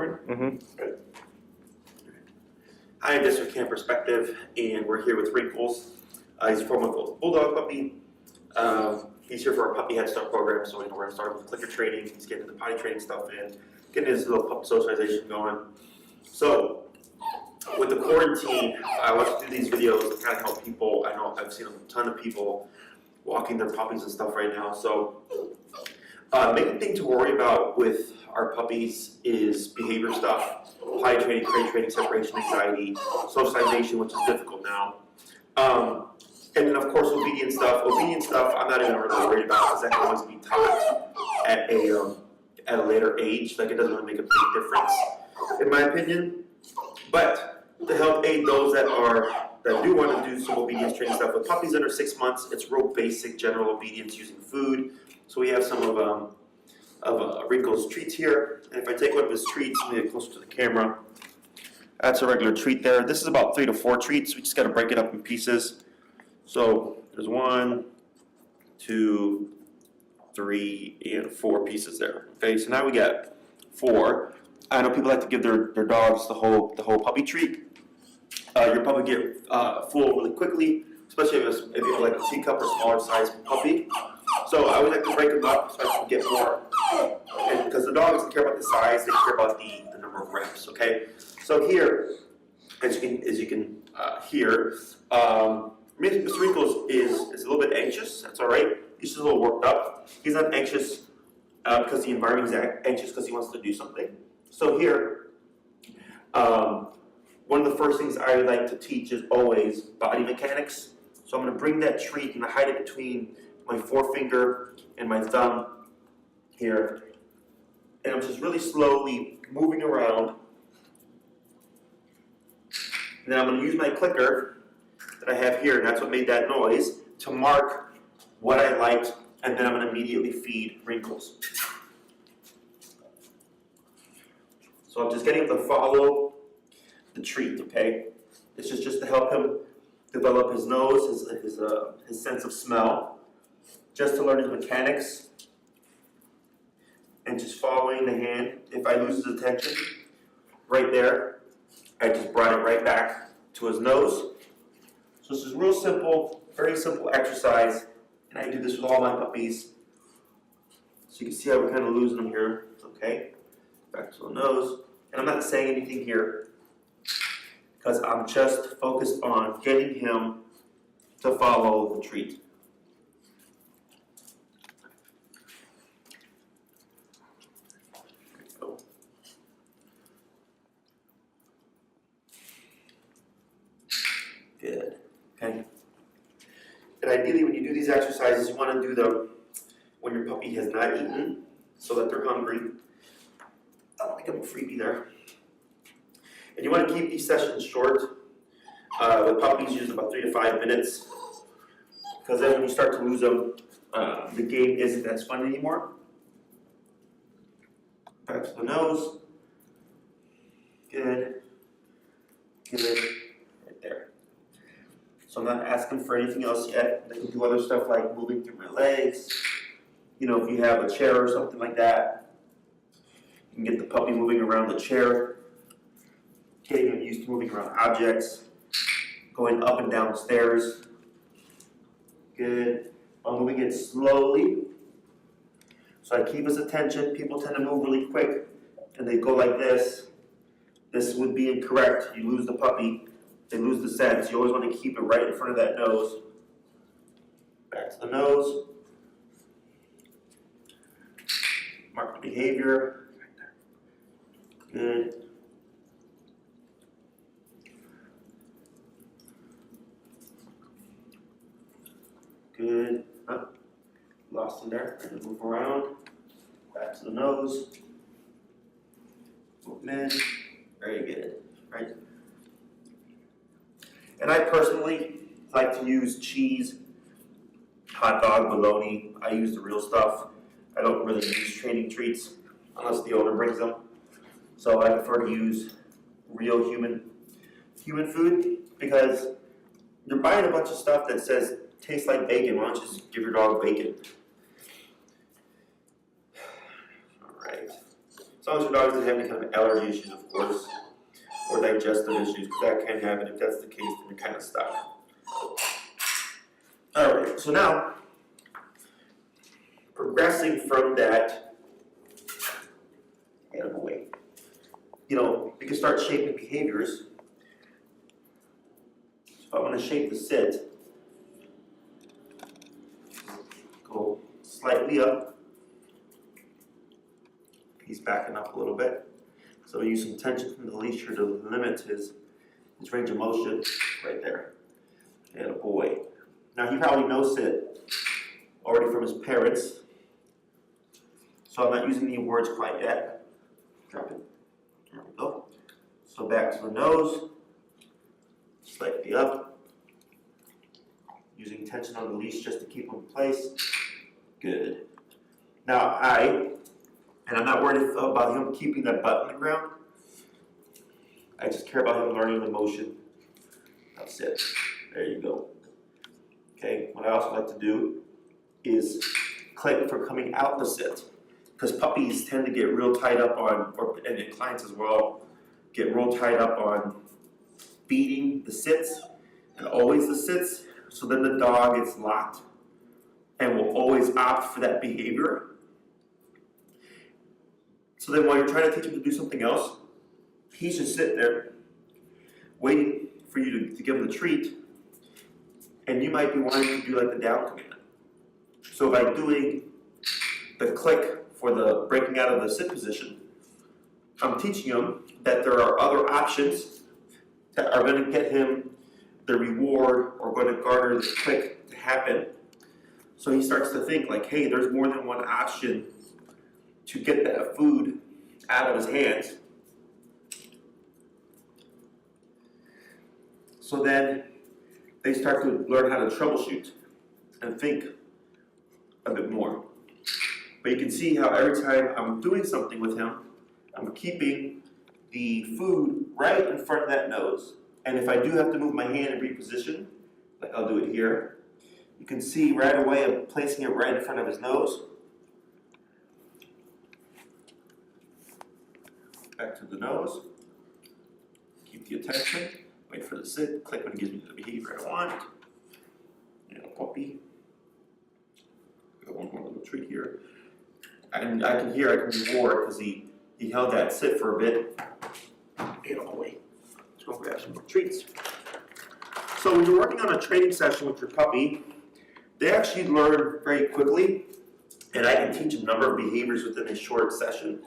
recording? Mm-hmm. Good. Hi, this is Camp Perspective, and we're here with Wrinkles. He's a 4-month-old Bulldog puppy. He's here for our Puppy Head Start program, so we're going to start with clicker training. He's getting the potty training stuff in, getting his little pup socialization going. So, with the quarantine, I want to do these videos to kind of help people. I know I've seen a ton of people walking their puppies and stuff right now. So, main thing to worry about with our puppies is behavior stuff, potty training, crate training, separation anxiety, socialization, which is difficult now. And then of course obedience stuff. Obedience stuff I'm not even really worried about because that can always be taught at a later age. Like it doesn't really make a big difference, in my opinion. But to help aid those that do want to do some obedience training stuff with puppies under 6 months, it's real basic general obedience using food. So we have some of Wrinkles treats here, and if I take one of his treats, let me get closer to the camera. That's a regular treat there. This is about 3 to 4 treats. We just got to break it up in pieces. So there's 1, 2, 3, and 4 pieces there. Okay, so now we got 4. I know people like to give their dogs the whole puppy treat. You'll probably get full really quickly, especially if you have like a teacup or smaller size puppy. So I would like to break them up so I can get more. And because the dog doesn't care about the size, they care about the number of reps. Okay. So here, as you can hear, Mr. Wrinkles is a little bit anxious. That's all right. He's just a little worked up. He's not anxious because the environment is anxious because he wants to do something. So here, one of the first things I like to teach is always body mechanics. So I'm going to bring that treat and hide it between my forefinger and my thumb here. And I'm just really slowly moving around. And then I'm going to use my clicker that I have here, and that's what made that noise, to mark what I liked, and then I'm going to immediately feed Wrinkles. So I'm just getting him to follow the treat, okay? This is just to help him develop his nose, his sense of smell, just to learn his mechanics, and just following the hand. If I lose his attention, right there, I just brought it right back to his nose. So this is real simple, very simple exercise, and I do this with all my puppies. So you can see how we're kind of losing them here. Okay, back to the nose, and I'm not saying anything here because I'm just focused on getting him to follow the treat. Good. Okay. And ideally, when you do these exercises, you want to do them when your puppy has not eaten, so that they're hungry. I don't think I'm a freebie there. And you want to keep these sessions short. With puppies, usually about 3 to 5 minutes, because then when you start to lose them, the game isn't as fun anymore. Back to the nose. Good. Good. Right there. So I'm not asking for anything else yet. I can do other stuff like moving through my legs. You know, if you have a chair or something like that, you can get the puppy moving around the chair, getting him used to moving around objects, going up and down stairs. Good. I'm moving it slowly, so I keep his attention. People tend to move really quick, and they go like this. This would be incorrect. You lose the puppy. They lose the sense. You always want to keep it right in front of that nose. Back to the nose. Mark the behavior. Good. Good. Oh, lost him there. And move around. Back to the nose. Movement. Very good. Right. And I personally like to use cheese, hot dog, bologna. I use the real stuff. I don't really use training treats unless the owner brings them. So I prefer to use real human food because you're buying a bunch of stuff that says tastes like bacon. Why don't you just give your dog bacon? All right. As long as your dog doesn't have any kind of allergy issues, of course, or digestive issues, because that can happen. If that's the case, then you're kind of stuck. All right, so now, progressing from that, get away. We can start shaping behaviors. So if I want to shape the sit, go slightly up. He's backing up a little bit. So we use some tension from the leash here to limit his range of motion right there. And a boy. Now he probably knows sit already from his parents. So I'm not using any words quite yet. Drop it. There we go. So back to the nose. Slightly up. Using tension on the leash just to keep him in place. Good. Now and I'm not worried about him keeping that butt on the ground. I just care about him learning the motion. That's it. There you go. Okay, what I also like to do is click for coming out the sit. Because puppies tend to get real tied up on, and clients as well, get real tied up on beating the sits, and always the sits. So then the dog gets locked and will always opt for that behavior. So then while you're trying to teach him to do something else, he's just sitting there waiting for you to give him the treat, and you might be wanting to do like the down command. So by doing the click for the breaking out of the sit position, I'm teaching him that there are other options that are going to get him the reward or going to garner the click to happen. So he starts to think like, hey, there's more than one option to get that food out of his hands. So then they start to learn how to troubleshoot and think a bit more. But you can see how every time I'm doing something with him, I'm keeping the food right in front of that nose. And if I do have to move my hand and reposition, like I'll do it here, you can see right away I'm placing it right in front of his nose. Back to the nose. Keep the attention. Wait for the sit. Click when it gives me the behavior I want. And a puppy. Got one more little treat here. And I can reward because he held that sit for a bit. Get all the way. Let's go grab some more treats. So when you're working on a training session with your puppy, they actually learn very quickly, and I can teach a number of behaviors within a short session.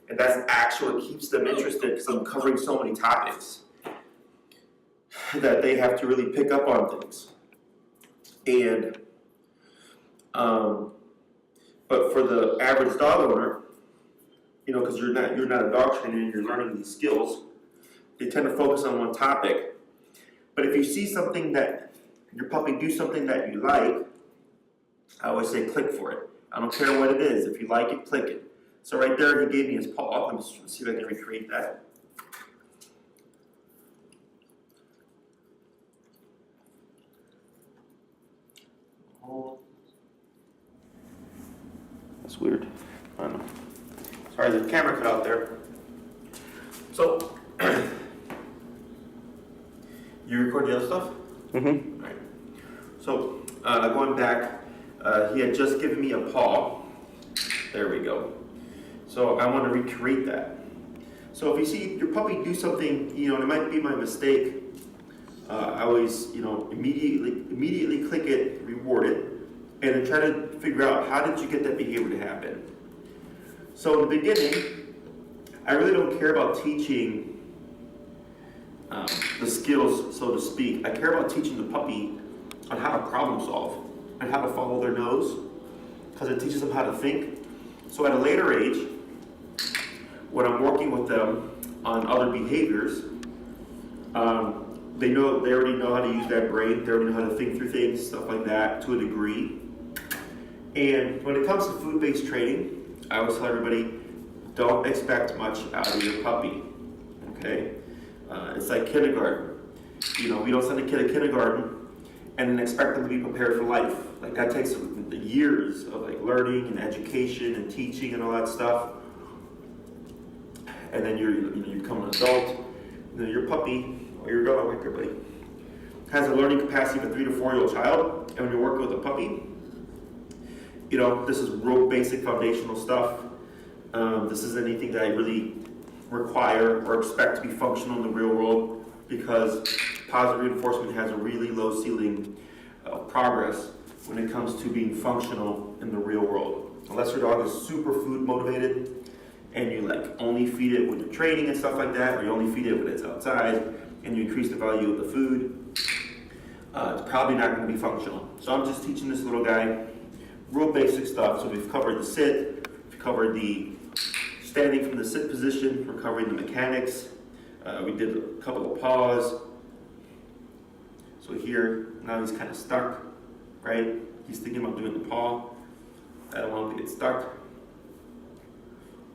And that's actually what keeps them interested, because I'm covering so many topics that they have to really pick up on things. And but for the average dog owner, because you're not a dog trainer and you're learning these skills, they tend to focus on one topic. But if you see something that your puppy do something that you like, I always say click for it. I don't care what it is. If you like it, click it. So right there, he gave me his paw. Let me see if I can recreate that. Oh, that's weird. I don't know. Sorry, the camera cut out there. So, you record the other stuff? Mm-hmm. All right. So, going back, he had just given me a paw. There we go. So I want to recreate that. So if you see your puppy do something, it might be my mistake. I always, immediately click it, reward it, and then try to figure out how did you get that behavior to happen. So in the beginning, I really don't care about teaching the skills, so to speak. I care about teaching the puppy on how to problem solve and how to follow their nose, because it teaches them how to think. So at a later age, when I'm working with them on other behaviors, they already know how to use that brain, they already know how to think through things, stuff like that, to a degree. And when it comes to food-based training, I always tell everybody, don't expect much out of your puppy, okay? It's like kindergarten. We don't send a kid to kindergarten and then expect them to be prepared for life. Like that takes years of learning and education and teaching and all that stuff. and then you become an adult, and then your puppy, or your dog, like your buddy, has a learning capacity of a 3 to 4 year old child. And when you're working with a puppy, this is real basic foundational stuff. This isn't anything that I really require or expect to be functional in the real world, because positive reinforcement has a really low ceiling of progress when it comes to being functional in the real world. Unless your dog is super food motivated and you only feed it when you're training and stuff like that, or you only feed it when it's outside and you increase the value of the food, it's probably not going to be functional. So I'm just teaching this little guy real basic stuff. So we've covered the sit, we've covered the standing from the sit position, we're covering the mechanics, we did a couple of paws. So here, now he's kind of stuck, right? He's thinking about doing the paw. I don't want him to get stuck.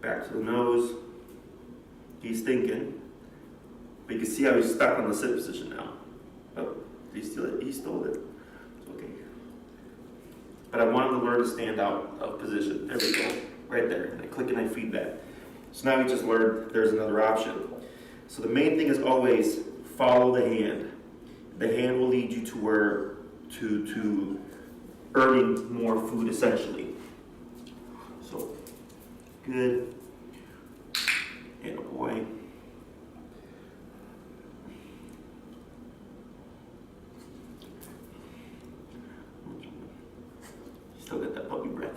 Back to the nose. He's thinking. But you can see how he's stuck on the sit position now. Oh, did he steal it? He stole it. It's okay. But I want him to learn to stand out of position. There we go. Right there. And I click and I feed that. So now he just learned there's another option. So the main thing is always follow the hand. The hand will lead you to earning more food, essentially. So, good. And a boy. Still got that puppy breath.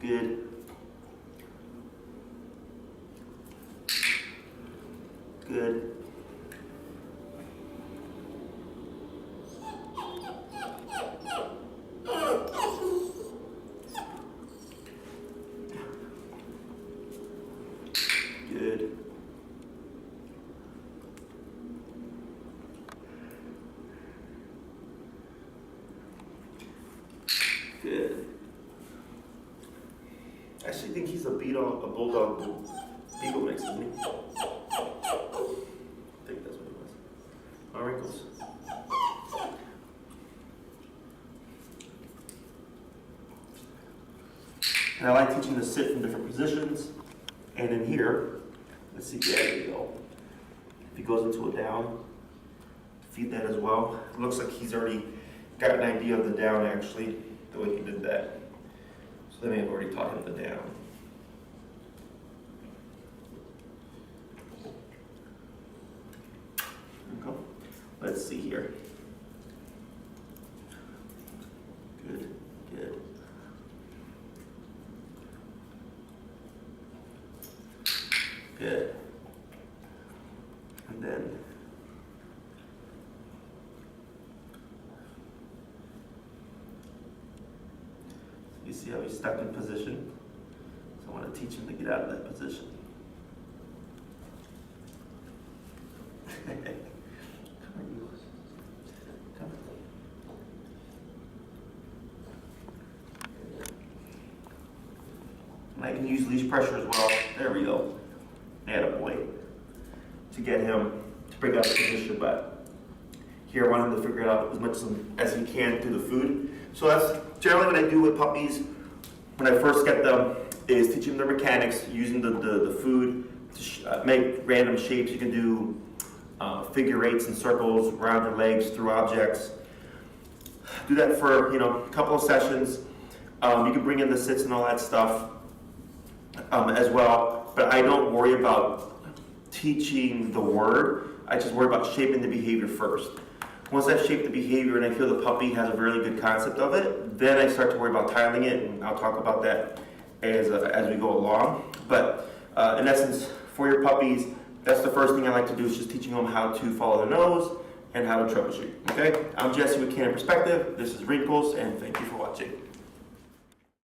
Good. Good. Good. Good. I actually think he's a Bulldog Beagle mix, isn't he? I think that's what it was. Oh, Wrinkles. And I like teaching to sit in different positions. And in here, let's see, there we go. If he goes into a down, feed that as well. It looks like he's already got an idea of the down, actually, the way he did that. So they may have already taught him the down. Okay. Let's see here. Good, good. Good. And then you see how he's stuck in position? So I want to teach him to get out of that position. Come on, you. Come. And I can use leash pressure as well. There we go. Attaboy. To get him to break out the position, but here I want him to figure it out as much as he can through the food. So that's generally what I do with puppies when I first get them, is teaching them their mechanics, using the food to make random shapes. You can do figure eights and circles around their legs through objects. Do that for a couple of sessions. You can bring in the sits and all that stuff as well, but I don't worry about teaching the word. I just worry about shaping the behavior first. Once I've shaped the behavior and I feel the puppy has a really good concept of it, then I start to worry about tiling it, and I'll talk about that as we go along. But in essence, for your puppies, that's the first thing I like to do, is just teaching them how to follow the nose and how to troubleshoot. Okay? I'm Jesse with Canine Perspective. This is Wrinkles, and thank you for watching.